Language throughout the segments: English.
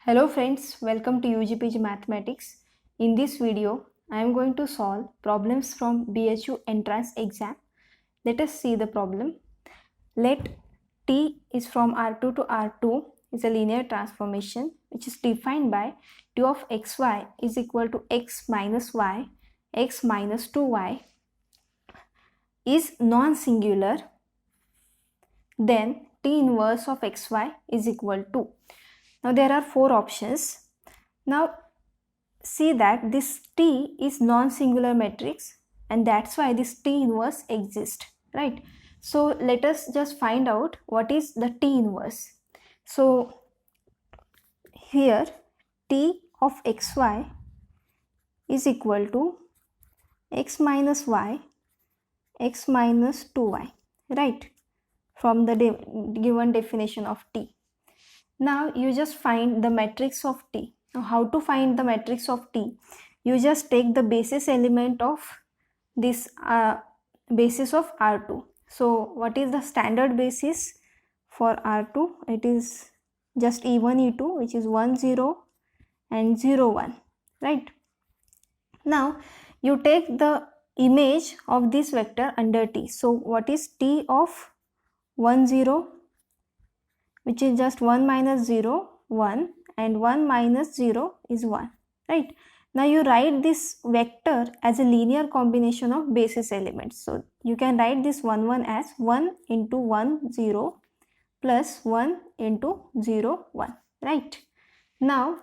Hello friends, welcome to UGPG Mathematics. In this video, I am going to solve problems from BHU entrance exam. Let us see the problem. Let T is from R2 to R2 is a linear transformation which is defined by T of xy is equal to x minus y, x minus 2y is non-singular, then T inverse of xy is equal to. Now there are four options. Now see that this T is non-singular matrix and that's why this T inverse exists, right? So let us just find out what is the T inverse. So here T of xy is equal to x minus y, x minus 2y, right? From the given definition of T. Now you just find the matrix of T. Now how to find the matrix of T? You just take the basis element of this basis of R2. So what is the standard basis for R2? It is just E1, E2, which is 1, 0 and 0, 1, right? Now you take the image of this vector under T. So what is T of 1, 0? Which is just 1 minus 0, 1 and 1 minus 0 is 1, right? Now you write this vector as a linear combination of basis elements. So you can write this 1, 1 as 1 into 1, 0 plus 1 into 0, 1, right? Now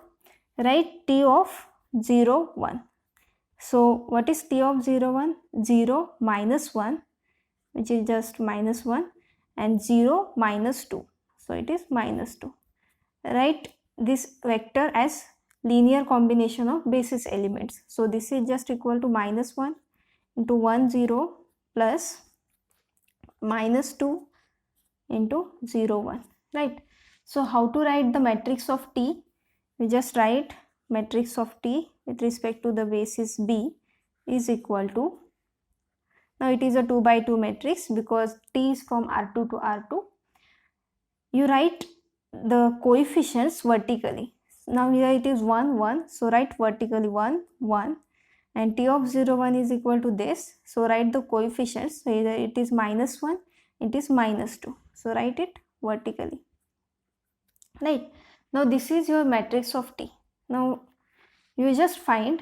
write T of 0, 1. So what is T of 0, 1? 0 minus 1, which is just minus 1, and 0 minus 2. So it is minus 2. Write this vector as linear combination of basis elements. So this is just equal to minus 1 into 1, 0 plus minus 2 into 0, 1, right? So how to write the matrix of T? We just write matrix of T with respect to the basis B is equal to, now it is a 2 by 2 matrix because T is from R2 to R2. You write the coefficients vertically. Now here it is 1, 1. So write vertically 1, 1. And T of 0, 1 is equal to this. So write the coefficients. So either it is minus 1, it is minus 2. So write it vertically. Right. Now this is your matrix of T. Now you just find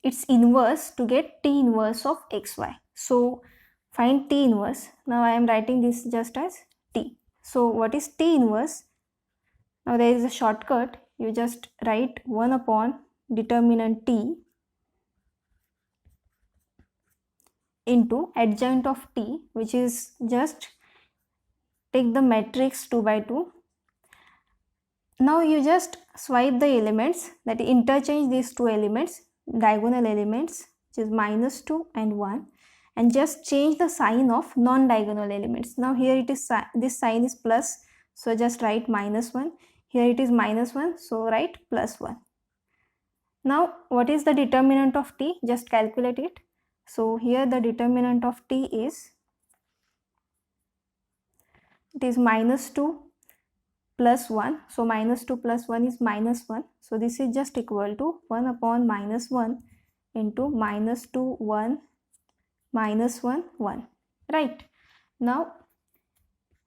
its inverse to get T inverse of xy. So find T inverse. Now I am writing this just as T. So what is T inverse? Now there is a shortcut. You just write 1 upon determinant T into adjoint of T, which is just take the matrix 2 by 2. Now you just swipe the elements, that interchange these two elements, diagonal elements, which is minus 2 and 1, and just change the sign of non-diagonal elements. Now here it is, this sign is plus, so just write minus 1. Here it is minus 1, so write plus 1. Now what is the determinant of T? Just calculate it. So here the determinant of T is, it is minus 2 plus 1. So minus 2 plus 1 is minus 1. So this is just equal to 1 upon minus 1 into minus 2, 1, minus 1, 1, right? Now,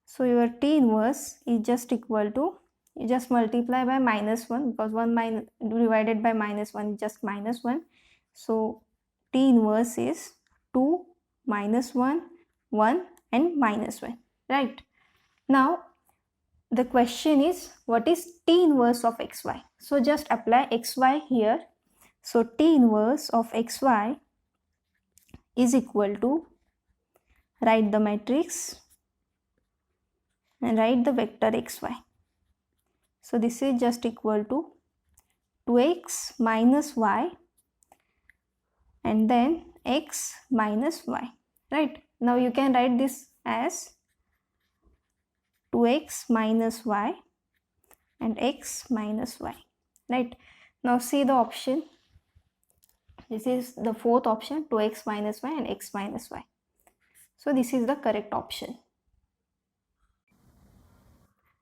so your T inverse is just equal to, you just multiply by minus 1 because 1 minus divided by minus 1 is just minus 1. So T inverse is 2, minus 1, 1 and minus 1, right? Now the question is, what is T inverse of xy? So just apply xy here. So T inverse of xy is equal to, write the matrix and write the vector xy. So this is just equal to 2x minus y and then x minus y, right? Now you can write this as 2x minus y and x minus y, right? Now see the option. This is the fourth option, 2x minus y and x minus y. So this is the correct option.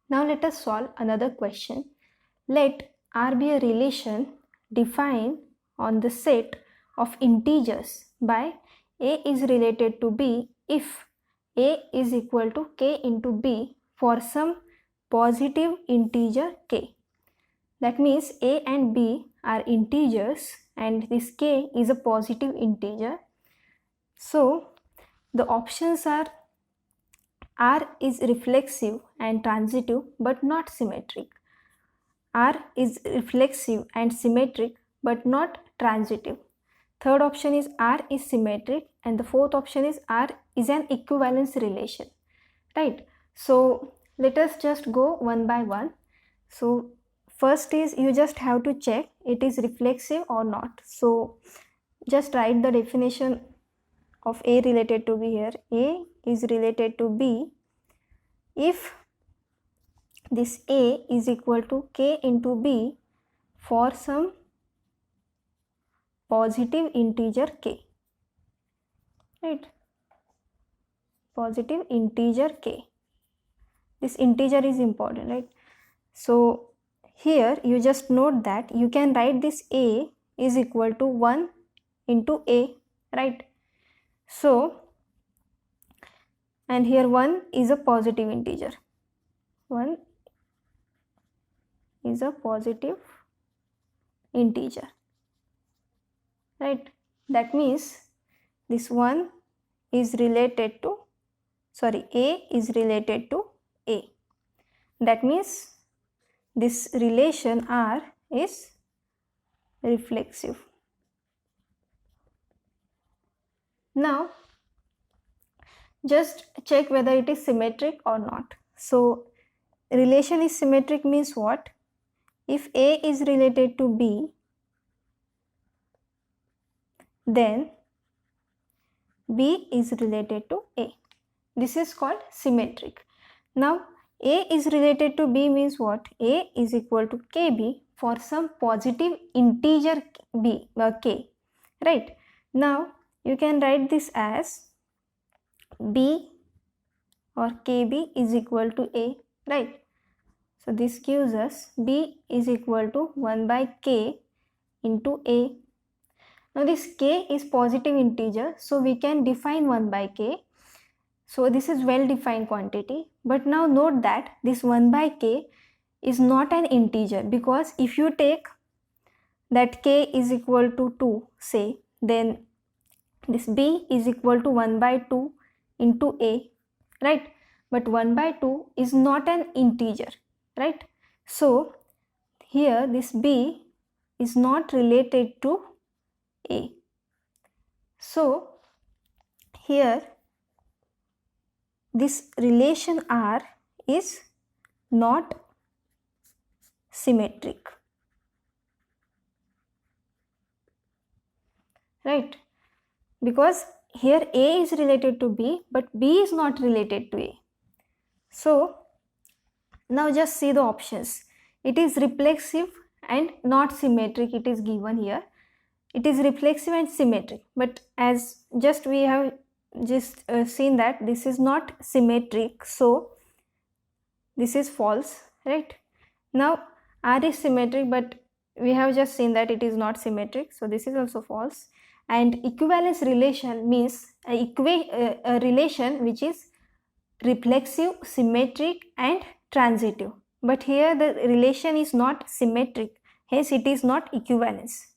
Now let us solve another question. Let R be a relation defined on the set of integers by A is related to B if A is equal to K into B for some positive integer K. That means A and B are integers and this K is a positive integer. So the options are R is reflexive and transitive but not symmetric. R is reflexive and symmetric but not transitive. Third option is R is symmetric, and the fourth option is R is an equivalence relation, right? So let us just go one by one. So first is you just have to check it is reflexive or not. So just write the definition of A related to B here. A is related to B if this A is equal to K into B for some positive integer K, right? Positive integer K. This integer is important, right? So here you just note that you can write this A is equal to 1 into A, right? So, and here 1 is a positive integer. 1 is a positive integer, right? That means this 1 is related to, A is related to A. That means this relation R is reflexive. Now just check whether it is symmetric or not. So relation is symmetric means what? If A is related to B, then B is related to A. This is called symmetric. Now A is related to B means what? A is equal to KB for some positive integer B K, right? Now you can write this as B or KB is equal to A, right? So this gives us B is equal to 1 by K into A. Now this K is positive integer, so we can define 1 by K. So this is well defined quantity. But now note that this 1 by K is not an integer, because if you take that K is equal to 2, say, then this B is equal to 1 by 2 into A, right? But 1 by 2 is not an integer, right? So here this B is not related to A. So here this relation R is not symmetric, right? Because here A is related to B, but B is not related to A. So now just see the options. It is reflexive and not symmetric, it is given here. It is reflexive and symmetric, but as just we have just seen that this is not symmetric, so this is false, right? Now R is symmetric, but we have just seen that it is not symmetric, so this is also false. And equivalence relation means a relation which is reflexive, symmetric and transitive, but here the relation is not symmetric, hence it is not equivalence,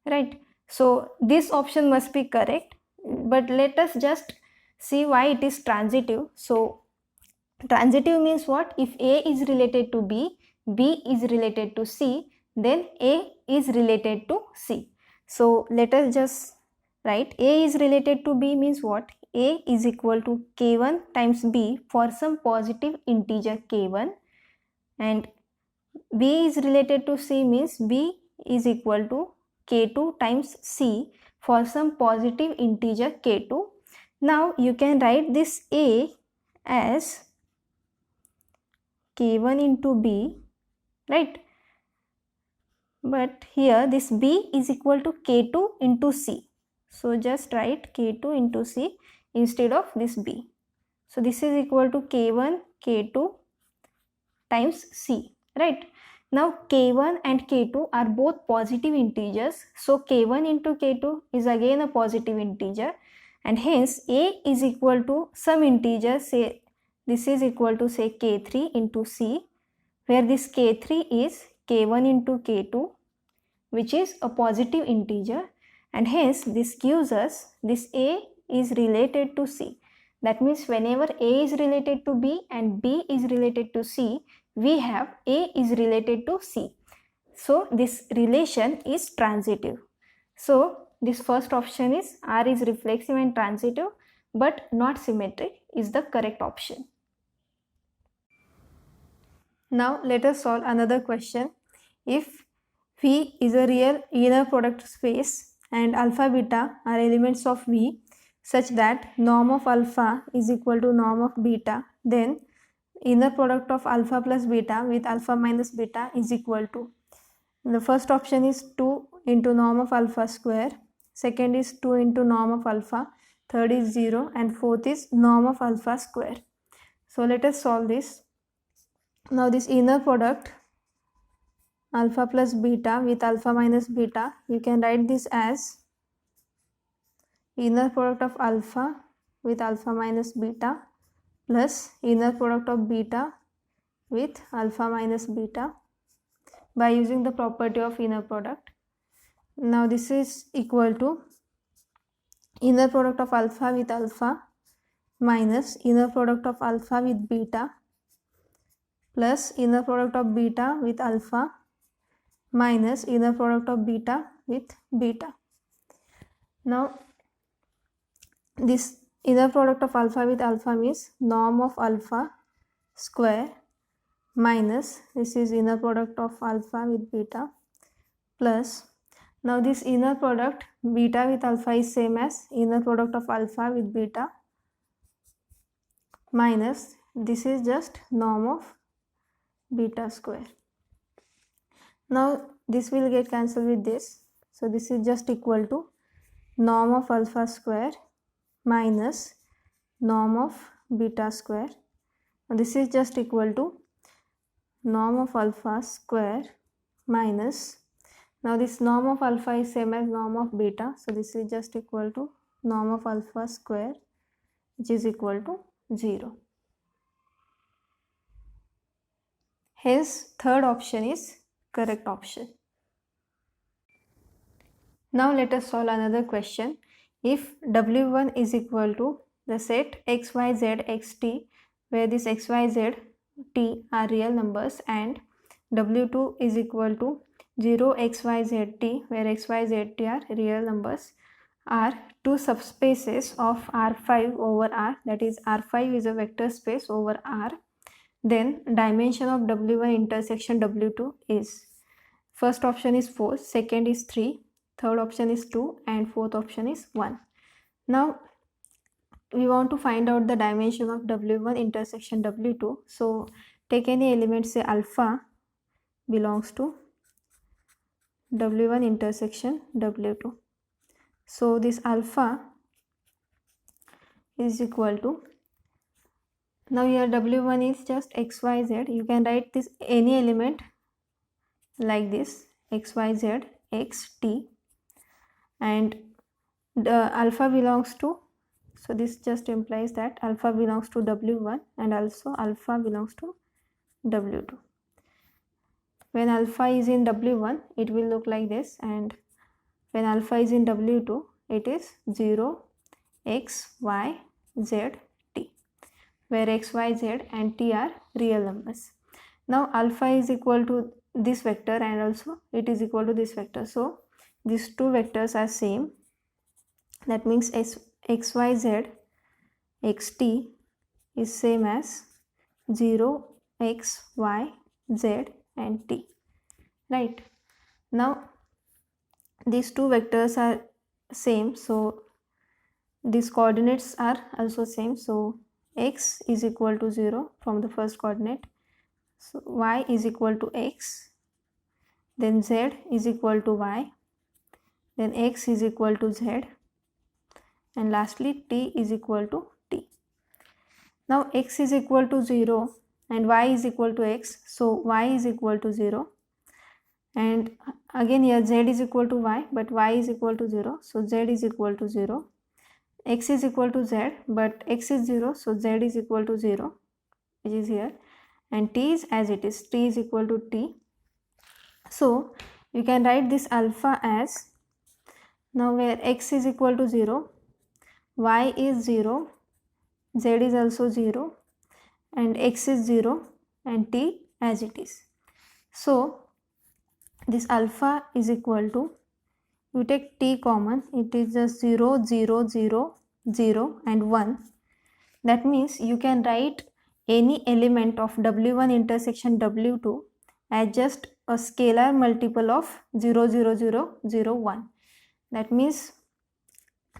right? So this option must be correct, but let us just see why it is transitive. So transitive means what? If A is related to B, B is related to C, then A is related to C. So let us just write A is related to B means what? A is equal to K1 times B for some positive integer K1, and B is related to C means B is equal to K2 times C for some positive integer K2. Now you can write this A as K1 into B, right? But here this B is equal to K2 into C. So just write K2 into C instead of this B. So this is equal to K1 K2 times C, right? Now k1 and k2 are both positive integers, so k1 into k2 is again a positive integer, and hence a is equal to some integer, say this is equal to say k3 into c, where this k3 is k1 into k2, which is a positive integer, and hence this gives us this a is related to c. That means whenever a is related to b and b is related to c, we have a is related to c. So this relation is transitive. So this first option is R is reflexive and transitive but not symmetric is the correct option. Now let us solve another question. If V is a real inner product space and alpha beta are elements of V such that norm of alpha is equal to norm of beta, then inner product of alpha plus beta with alpha minus beta is equal to, the first option is 2 into norm of alpha square, second is 2 into norm of alpha, third is 0, and fourth is norm of alpha square. So let us solve this. Now this inner product alpha plus beta with alpha minus beta, you can write this as inner product of alpha with alpha minus beta plus inner product of beta with alpha minus beta by using the property of inner product. Now this is equal to inner product of alpha with alpha minus inner product of alpha with beta plus inner product of beta with alpha minus inner product of beta with beta. Now this inner product of alpha with alpha means norm of alpha square minus this is inner product of alpha with beta plus, now this inner product beta with alpha is same as inner product of alpha with beta minus this is just norm of beta square. Now this will get cancelled with this, so this is just equal to norm of alpha square minus norm of beta square. Now this is just equal to norm of alpha square minus, now this norm of alpha is same as norm of beta, so this is just equal to norm of alpha square, which is equal to 0. Hence third option is correct option. Now let us solve another question. If W1 is equal to the set XYZ XT, where this XYZ T are real numbers, and W2 is equal to 0 XYZT, where XYZT are real numbers, are two subspaces of R5 over R, that is R5 is a vector space over R, then dimension of W1 intersection W2 is, first option is 4, second is 3, third option is 2, and fourth option is 1. Now we want to find out the dimension of W1 intersection W2. So take any element, say alpha belongs to W1 intersection W2. So this alpha is equal to, now here W1 is just XYZ, you can write this any element like this XYZ XT, and the alpha belongs to, so this just implies that alpha belongs to W1 and also alpha belongs to W2. When alpha is in W1 it will look like this, and when alpha is in W2 it is 0 x y z t, where x y z and t are real numbers. Now alpha is equal to this vector and also it is equal to this vector, so these two vectors are same. That means xyz xt is same as 0 x y z and t, right? Now these two vectors are same, so these coordinates are also same, so x is equal to 0 from the first coordinate, so y is equal to x, then z is equal to y, then x is equal to z, and lastly t is equal to t. Now x is equal to 0 and y is equal to x, so y is equal to 0 and again here z is equal to y, but y is equal to 0, so z is equal to 0. X is equal to z, but x is 0, so z is equal to 0, which is here, and t is as it is, t is equal to t. So you can write this alpha as, now where x is equal to 0, y is 0, z is also 0, and x is 0, and t as it is. So this alpha is equal to, you take t common, it is just 0, 0, 0, 0 and 1. That means you can write any element of W1 intersection W2 as just a scalar multiple of 0, 0, 0, 0, 1. That means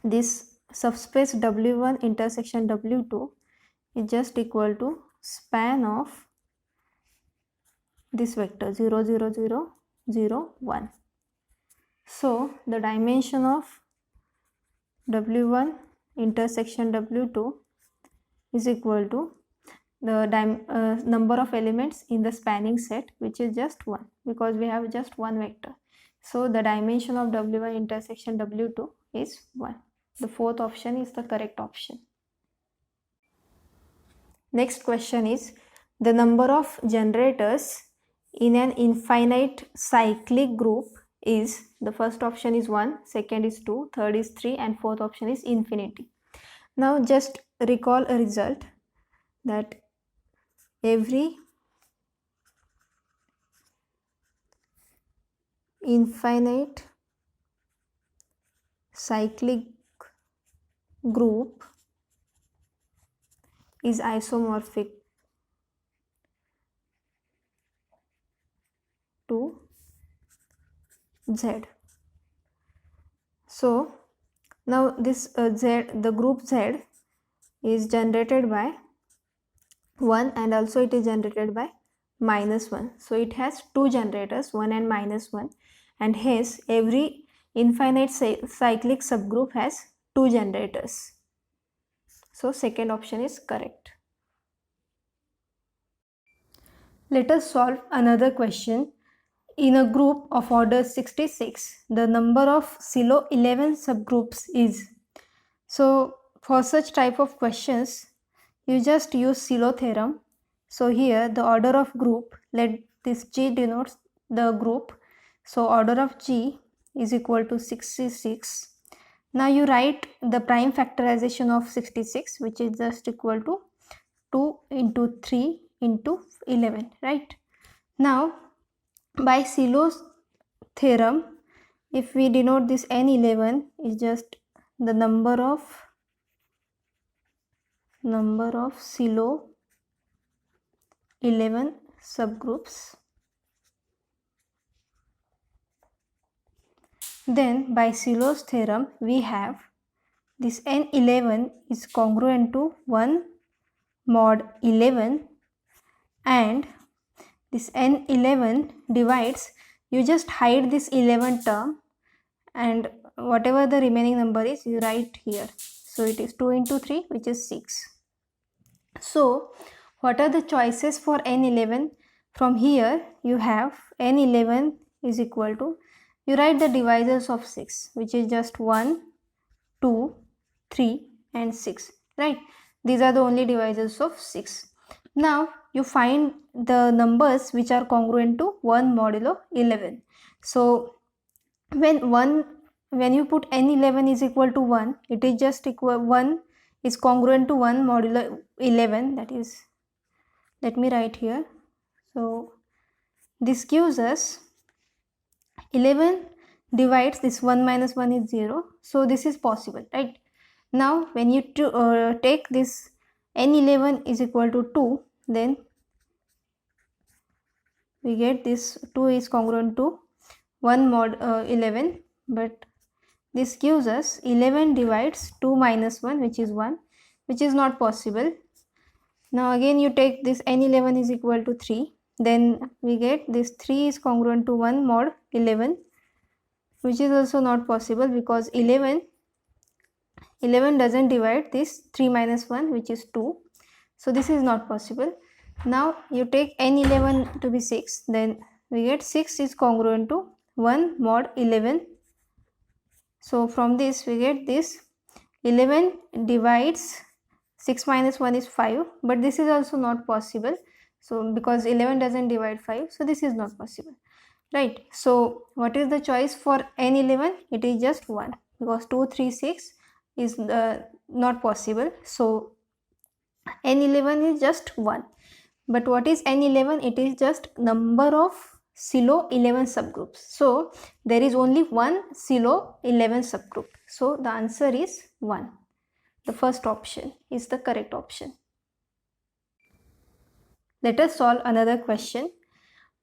this subspace W1 intersection W2 is just equal to span of this vector 0, 0, 0, 0, 1. So the dimension of W1 intersection W2 is equal to the number of elements in the spanning set, which is just 1, because we have just one vector. So the dimension of W1 intersection W2 is 1. The fourth option is the correct option. Next question is, the number of generators in an infinite cyclic group is, the first option is 1, second is 2, third is 3, and fourth option is infinity. Now just recall a result that every infinite cyclic group is isomorphic to Z. So now this Z, the group Z is generated by 1 and also it is generated by -1. So it has two generators, 1 and -1, and hence every infinite cyclic subgroup has two generators. So second option is correct. Let us solve another question. In a group of order 66, the number of SILO 11 subgroups is. So for such type of questions, you just use SILO theorem. So here the order of group, let this G denotes the group. So order of G is equal to 66. Now you write the prime factorization of 66, which is just equal to 2 into 3 into 11, right? Now by SILO's theorem, if we denote this N11 is just the number of SILO 11 subgroups. Then by SILO's theorem, we have this N11 is congruent to 1 mod 11, and this N11 divides, you just hide this 11 term and whatever the remaining number is, you write here. So it is 2 into 3, which is 6. So what are the choices for N11? From here you have N11 is equal to, you write the divisors of 6, which is just 1, 2, 3 and 6, right? These are the only divisors of 6. Now you find the numbers which are congruent to 1 modulo 11. So when you put N11 is equal to 1, it is just equal, 1 is congruent to 1 modulo 11, that is, let me write here. So this gives us 11 divides this 1 minus 1 is 0. So this is possible, right? Now when you take this N11 is equal to 2, then we get this 2 is congruent to 1 mod 11, but this gives us 11 divides 2 minus 1, which is 1, which is not possible. Now again you take this N11 is equal to 3, then we get this 3 is congruent to 1 mod 11, which is also not possible because 11 doesn't divide this 3 minus 1, which is 2. So this is not possible. Now you take N11 to be 6, then we get 6 is congruent to 1 mod 11. So from this we get this 11 divides 6 minus 1 is 5, but this is also not possible. So because 11 doesn't divide 5, so this is not possible, right? So what is the choice for n11? It is just 1, because 2 3 6 is not possible. So n11 is just 1. But what is n11? It is just number of silo 11 subgroups. So there is only one silo 11 subgroup. So the answer is 1. The first option is the correct option. Let us solve another question.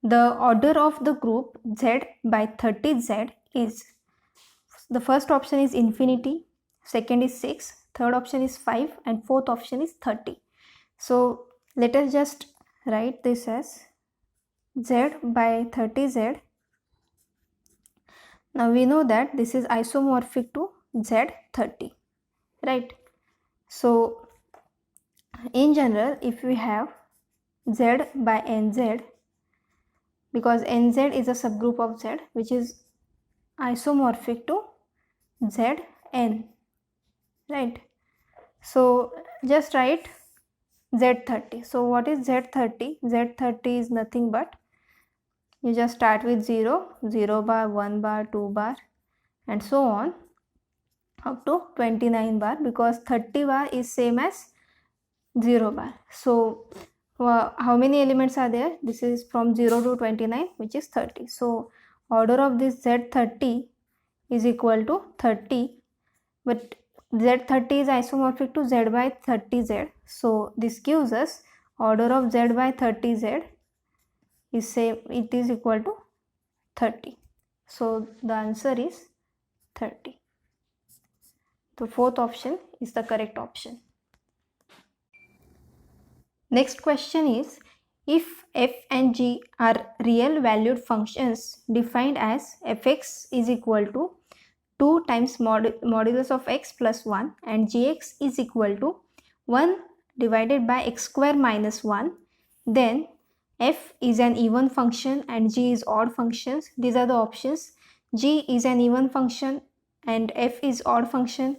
The order of the group Z by 30Z is, the first option is infinity, second is 6, third option is 5, and fourth option is 30. So let us just write this as Z by 30Z. Now we know that this is isomorphic to Z30, right? So in general, if we have Z by NZ, because NZ is a subgroup of Z which is isomorphic to Zn, right? So just write Z30. So what is Z30? Z30 is nothing but, you just start with 0, 0 bar, 1 bar, 2 bar, and so on up to 29 bar, because 30 bar is same as 0 bar. So how many elements are there? This is from 0 to 29, which is 30. So order of this Z30 is equal to 30, but Z30 is isomorphic to Z by 30Z. So this gives us order of Z by 30Z is same, it is equal to 30. So the answer is 30. The fourth option is the correct option. Next question is, if f and g are real valued functions defined as fx is equal to 2 times modulus of x plus 1 and gx is equal to 1 divided by x square minus 1, then f is an even function and g is odd functions. These are the options. G is an even function and f is odd function.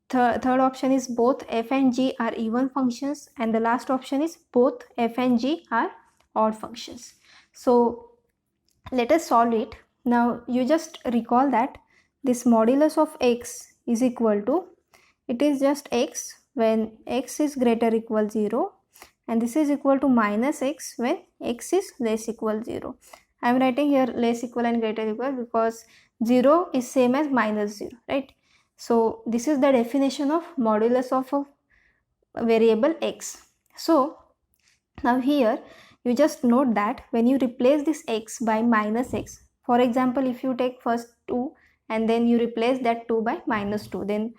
Third option is both f and g are even functions, and the last option is both f and g are odd functions. So let us solve it. Now you just recall that this modulus of x is equal to, it is just x when x is greater or equal 0, and this is equal to minus x when x is less equal 0. I am writing here less equal and greater equal because 0 is same as minus 0, right? So this is the definition of modulus of a variable x. So now here you just note that when you replace this x by minus x, for example, if you take first 2 and then you replace that 2 by minus 2, then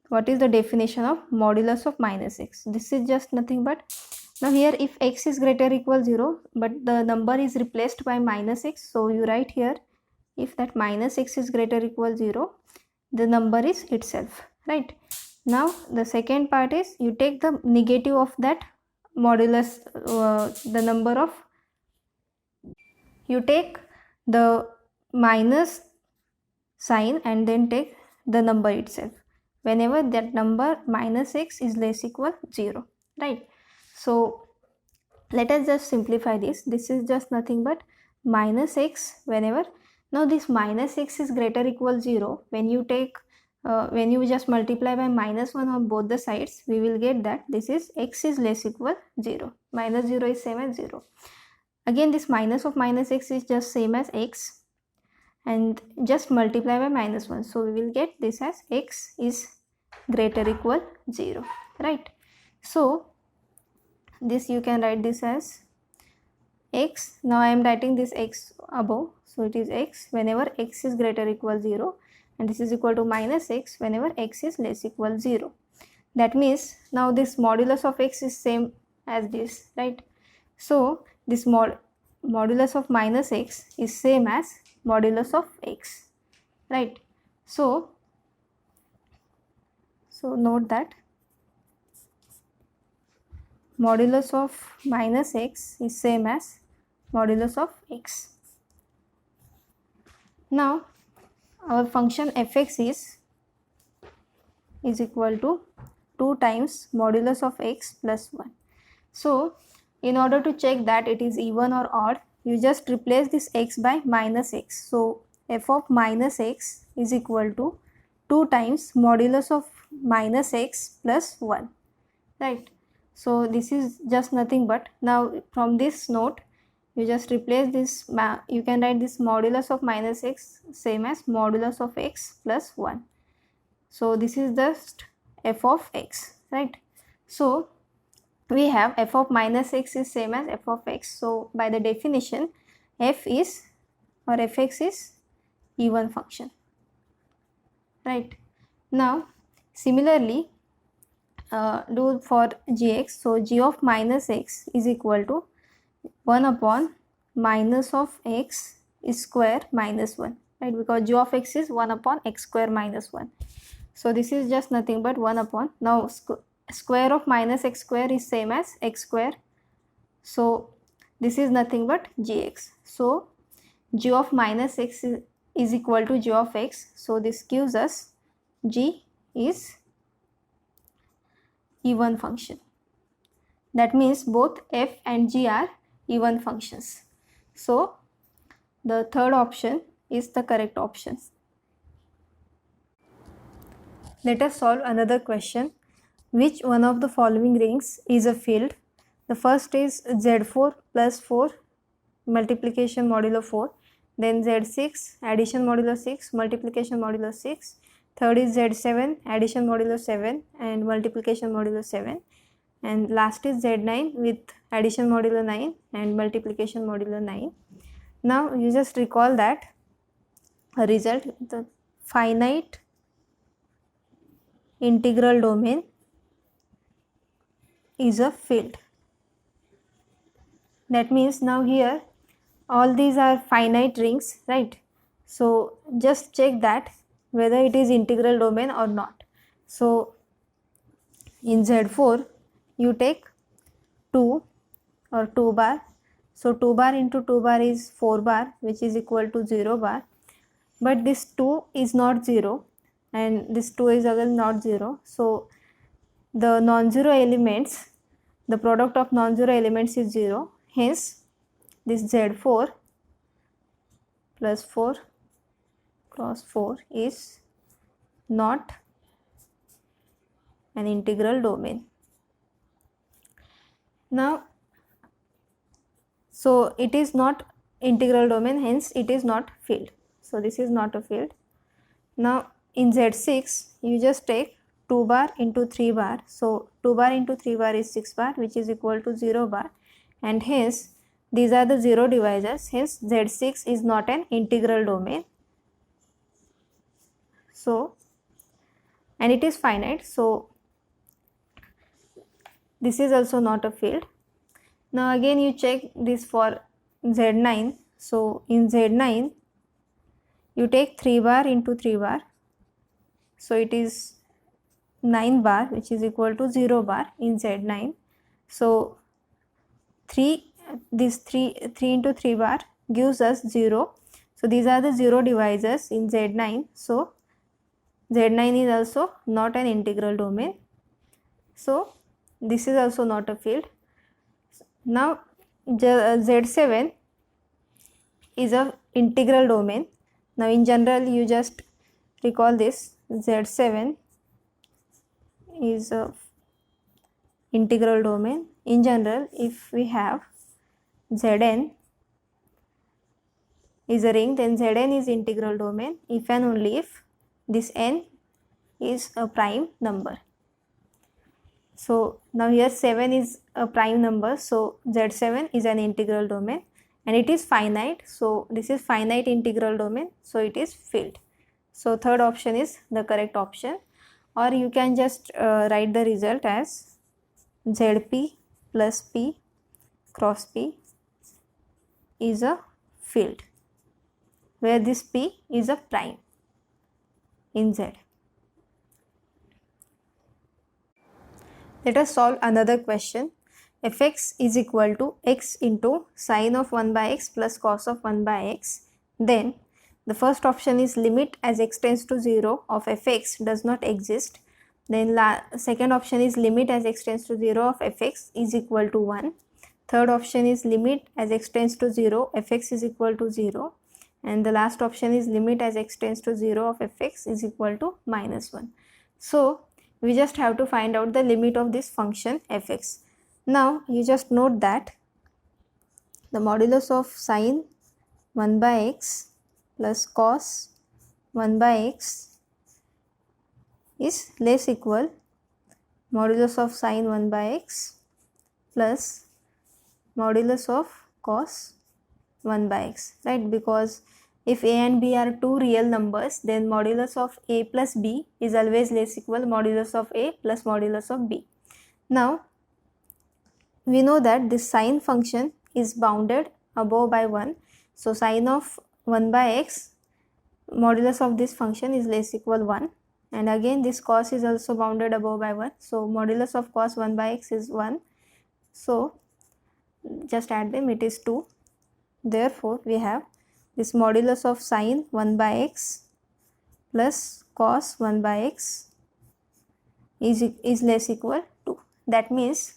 what is the definition of modulus of minus x? This is just nothing but, now here if x is greater or equal 0 but the number is replaced by minus x, so you write here if that minus x is greater or equal 0, the number is itself, right? Now the second part is you take the negative of that modulus, the number of, you take the minus sign and then take the number itself whenever that number minus x is less equal 0, right? So let us just simplify this. This is just nothing but minus x whenever, now this minus x is greater or equal 0, when you take when you just multiply by minus 1 on both the sides, we will get that this is x is less equal 0, minus 0 is same as 0. Again this minus of minus x is just same as x and just multiply by minus 1, so we will get this as x is greater or equal 0, right? So this you can write this as x. Now I am writing this x above, so it is x whenever x is greater or equal 0, and this is equal to minus x whenever x is less equal 0. That means now this modulus of x is same as this, right? So this modulus of minus x is same as modulus of x, right? So note that modulus of minus x is same as modulus of x. Now our function fx is equal to 2 times modulus of x plus 1. So in order to check that it is even or odd, you just replace this x by minus x. So f of minus x is equal to 2 times modulus of minus x plus 1, right? So this is just nothing but, now from this note you just replace this, you can write this modulus of minus x same as modulus of x plus 1. So this is just f of x, right? So we have f of minus x is same as f of x. So by the definition, f is or fx is even function, right? Now similarly do for gx. So g of minus x is equal to 1 upon minus of x square minus 1, right? Because g of x is 1 upon x square minus 1. So this is just nothing but 1 upon, now square of minus x square is same as x square. So this is nothing but gx. So g of minus x is equal to g of x. So this gives us g is even function. That means both f and g are even functions. So the third option is the correct option. Let us solve another question. Which one of the following rings is a field? The first is Z4 plus 4 multiplication modulo 4. Then Z6 addition modulo 6 multiplication modulo 6. Third is Z7 addition modulo 7 and multiplication modulo 7. And last is Z9 with addition modulo 9 and multiplication modulo 9. Now you just recall that a result, the finite integral domain is a field. That means now here all these are finite rings, right? So just check that whether it is integral domain or not. So in Z4 you take 2 or 2 bar. So 2 bar into 2 bar is 4 bar, which is equal to 0 bar. But this 2 is not 0 and this 2 is again not 0. So the non-zero elements, the product of non-zero elements is 0. Hence this Z4 plus 4 cross 4 is not an integral domain. Now, so it is not integral domain, hence it is not field. So this is not a field. Now in Z6 you just take 2 bar into 3 bar. So 2 bar into 3 bar is 6 bar, which is equal to 0 bar, and hence these are the 0 divisors. Hence Z6 is not an integral domain. So, and it is finite, so this is also not a field. Now again you check this for Z9. So in Z9 you take 3 bar into 3 bar. So it is 9 bar, which is equal to 0 bar in Z9. So 3 into 3 bar gives us 0. So these are the 0 divisors in Z9. So Z9 is also not an integral domain. So this is also not a field. Now Z7 is a integral domain. Now in general you just recall this, Z7 is a integral domain. In general, if we have Zn is a ring, then Zn is integral domain if and only if this n is a prime number. So now here 7 is a prime number, so Z7 is an integral domain and it is finite. So this is finite integral domain, so it is field. So third option is the correct option, or you can just write the result as Zp plus P cross P is a field, where this P is a prime in Z. Let us solve another question. fx is equal to x into sine of 1 by x plus cos of 1 by x, then the first option is limit as x tends to 0 of fx does not exist. Then second option is limit as x tends to 0 of fx is equal to 1. Third option is limit as x tends to 0 fx is equal to 0. And the last option is limit as x tends to 0 of fx is equal to minus 1. So we just have to find out the limit of this function fx. Now you just note that the modulus of sine 1 by x plus cos 1 by x is less equal modulus of sine 1 by x plus modulus of cos 1 by x, right? Because if a and b are two real numbers, then modulus of a plus b is always less equal modulus of a plus modulus of b. Now we know that this sine function is bounded above by 1. So sine of 1 by x, modulus of this function is less equal 1. And again this cos is also bounded above by 1. So modulus of cos 1 by x is 1. So just add them, it is 2. Therefore we have this modulus of sine 1 by x plus cos 1 by x is less equal 2. That means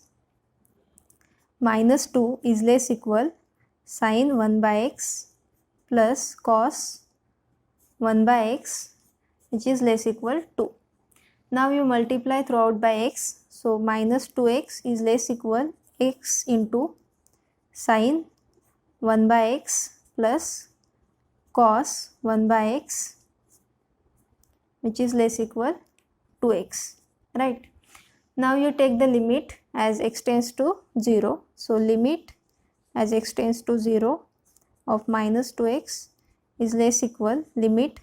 minus 2 is less equal sine 1 by x plus cos 1 by x, which is less equal 2. Now you multiply throughout by x. So minus 2x is less equal x into sine 1 by x plus cos 1 by x, which is less equal 2x, right? Now you take the limit as x tends to 0. So limit as x tends to 0 of minus 2x is less equal limit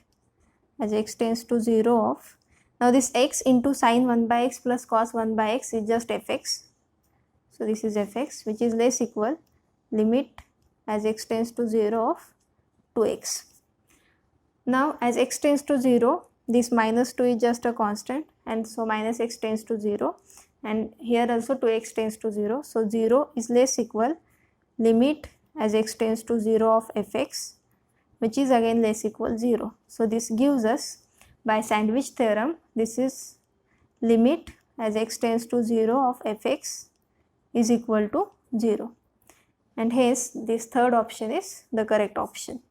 as x tends to 0 of, now this x into sine 1 by x plus cos 1 by x is just fx. So this is fx, which is less equal limit as x tends to 0 of 2x. Now as x tends to 0, this minus 2 is just a constant, and so minus x tends to 0, and here also 2x tends to 0. So 0 is less equal limit as x tends to 0 of fx, which is again less equal 0. So this gives us, by sandwich theorem, this is limit as x tends to 0 of fx is equal to 0, and hence this third option is the correct option.